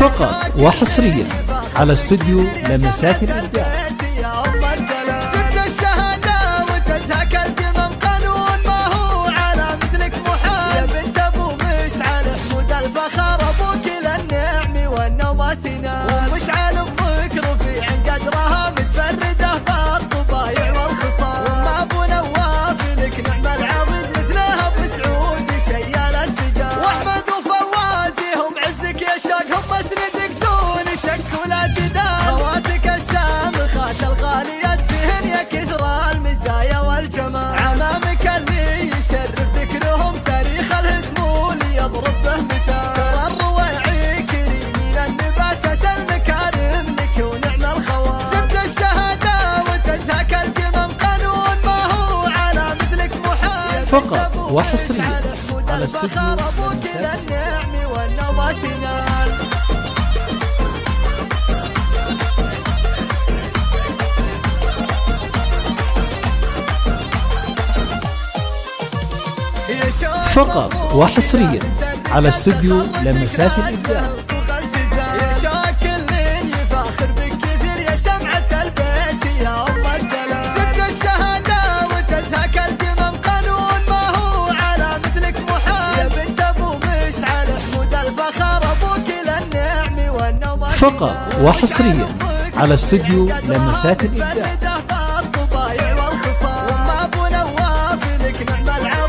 فقط وحصريا على استوديو لمسات الإبداع. جبت الشهادة وتزهق القمم قانون ما هو على مثلك محال. يا بنت ابو مشعل حمود الفخر ابوك للنعم والنوم سنان. ومشعل امك رفيع قدرها متفرده بالطبايع والخصال. وما ابو نواف لك نعم العضيد مثلها ابو سعود شيال التجار. واحمد وفوازي هم عزك يا شاق هم مسندك دون شك ولا جدال. خواتك الشامخات الغاليات فيهن يا كثر المزايا والجمال. عمامك اللي يشرف ذكرهم تاريخ الهدمول يضرب به مثال. ترى الرويعي كريم من النباس اسى المكارم لك ونعم الخوال. جبت الشهادة وتزهق القمم قانون ما هو على مثلك محال. فقط وحصريا على استوديو ابوك لمسات للنعم والنوم سنان. فقط وحصريا على استوديو لمسات الإبداع. يا شاك اللي يفاخر بك كثير يا شمعة البيت يا أم الدلال. جبت الشهادة وتزهق القمم قانون ما هو على مثلك محال. يا بنت ابو مشعل حمود الفخر ابوك للنعم والنوم. فقط وحصريا على استوديو لمسات الإبداع. بالطبايع والخصال. وما ابو نواف لك نعم العالم.